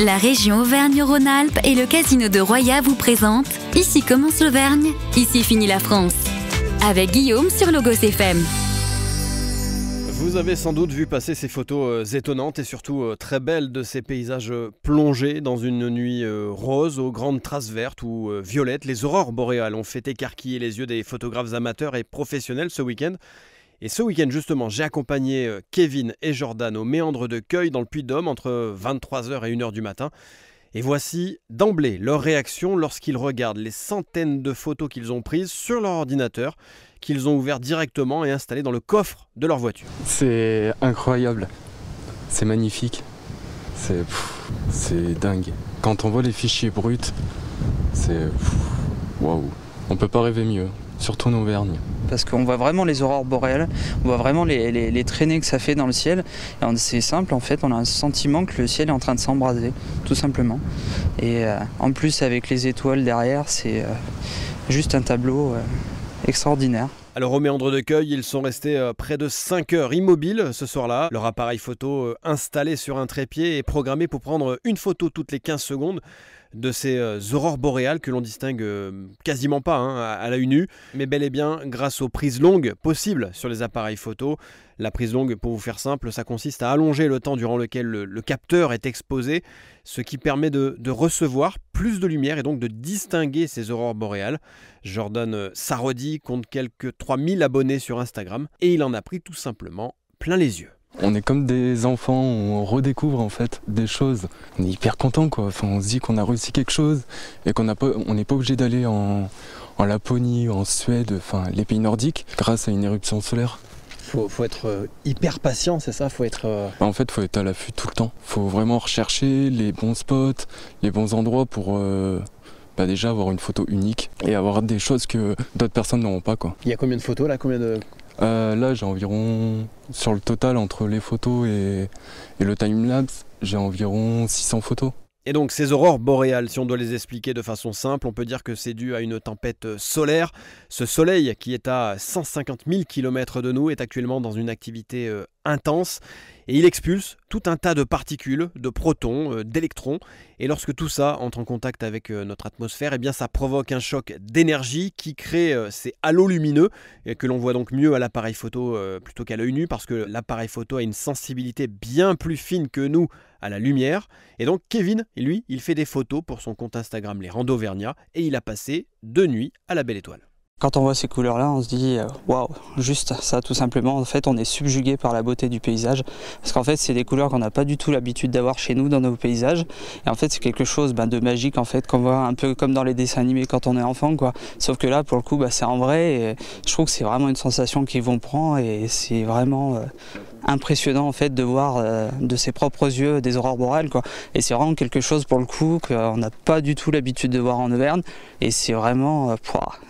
La région Auvergne-Rhône-Alpes et le casino de Roya vous présentent Ici commence l'Auvergne, ici finit la France. Avec Guillaume sur Logos FM. Vous avez sans doute vu passer ces photos étonnantes et surtout très belles de ces paysages plongés dans une nuit rose aux grandes traces vertes ou violettes. Les aurores boréales ont fait écarquiller les yeux des photographes amateurs et professionnels ce week-end. Et ce week-end justement, j'ai accompagné Kevin et Jordan au méandre de Cueil dans le Puy-de-Dôme entre 23h et 1h du matin. Et voici d'emblée leur réaction lorsqu'ils regardent les centaines de photos qu'ils ont prises sur leur ordinateur, qu'ils ont ouvert directement et installé dans le coffre de leur voiture. C'est incroyable, c'est magnifique, c'est dingue. Quand on voit les fichiers bruts, c'est waouh, on peut pas rêver mieux, surtout en Auvergne. Parce qu'on voit vraiment les aurores boréales, on voit vraiment les traînées que ça fait dans le ciel. Et c'est simple, en fait, on a un sentiment que le ciel est en train de s'embraser, tout simplement. Et en plus, avec les étoiles derrière, c'est juste un tableau extraordinaire. Alors au méandre de Cueil, ils sont restés près de 5 heures immobiles ce soir-là. Leur appareil photo installé sur un trépied est programmé pour prendre une photo toutes les 15 secondes de ces aurores boréales que l'on distingue quasiment pas à l'œil nu, mais bel et bien grâce aux prises longues possibles sur les appareils photo. La prise longue, pour vous faire simple, ça consiste à allonger le temps durant lequel le capteur est exposé, ce qui permet de recevoir plus de lumière et donc de distinguer ces aurores boréales. Jordan Sarodi compte quelques 3000 abonnés sur Instagram et il en a pris tout simplement plein les yeux. On est comme des enfants, on redécouvre en fait des choses. On est hyper content quoi. Enfin, on se dit qu'on a réussi quelque chose et on n'est pas obligé d'aller en Laponie, en Suède, enfin les pays nordiques, grâce à une éruption solaire. Faut être hyper patient, c'est ça, En fait, faut être à l'affût tout le temps. Faut vraiment rechercher les bons spots, les bons endroits pour déjà avoir une photo unique et avoir des choses que d'autres personnes n'auront pas quoi. Il y a combien de photos là, Là, j'ai environ, sur le total, entre les photos et le time-lapse, j'ai environ 600 photos. Et donc ces aurores boréales, si on doit les expliquer de façon simple, on peut dire que c'est dû à une tempête solaire. Ce soleil qui est à 150 000 km de nous est actuellement dans une activité intense et il expulse tout un tas de particules, de protons, d'électrons. Et lorsque tout ça entre en contact avec notre atmosphère, eh bien ça provoque un choc d'énergie qui crée ces halos lumineux et que l'on voit donc mieux à l'appareil photo plutôt qu'à l'œil nu parce que l'appareil photo a une sensibilité bien plus fine que nous à la lumière. Et donc Kevin, lui, il fait des photos pour son compte Instagram Les Randos Auvergnats et il a passé 2 nuits à la Belle Étoile. Quand on voit ces couleurs-là, on se dit waouh, juste ça tout simplement. En fait, on est subjugué par la beauté du paysage. Parce qu'en fait, c'est des couleurs qu'on n'a pas du tout l'habitude d'avoir chez nous dans nos paysages. Et en fait, c'est quelque chose de magique en fait, qu'on voit un peu comme dans les dessins animés quand on est enfant, quoi. Sauf que là, pour le coup, c'est en vrai. Et je trouve que c'est vraiment une sensation qu'ils vont prendre et c'est vraiment impressionnant en fait de voir de ses propres yeux des aurores boréales, quoi. Et c'est vraiment quelque chose pour le coup qu'on n'a pas du tout l'habitude de voir en Auvergne. Et c'est vraiment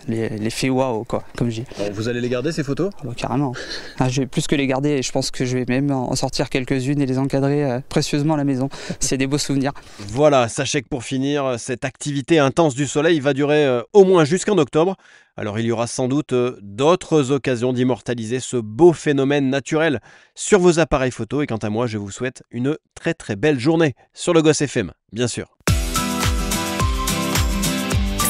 l'effet waouh, quoi, comme je dis. Vous allez les garder ces photos ? Carrément. Je vais plus que les garder et je pense que je vais même en sortir quelques-unes et les encadrer précieusement à la maison. C'est des beaux souvenirs. Voilà, sachez que pour finir, cette activité intense du soleil va durer au moins jusqu'en octobre. Alors il y aura sans doute d'autres occasions d'immortaliser ce beau phénomène naturel sur vos appareils photo. Et quant à moi, je vous souhaite une très très belle journée sur Logos FM, bien sûr.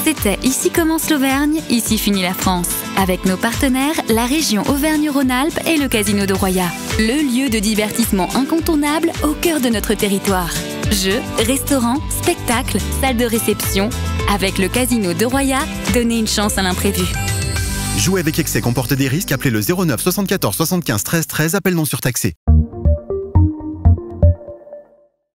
C'était Ici commence l'Auvergne, ici finit la France. Avec nos partenaires, la région Auvergne-Rhône-Alpes et le casino de Roya. Le lieu de divertissement incontournable au cœur de notre territoire. Jeux, restaurants, spectacles, salles de réception. Avec le casino de Roya, donnez une chance à l'imprévu. Jouer avec excès comporte des risques. Appelez le 09 74 75 13 13, appel non surtaxé.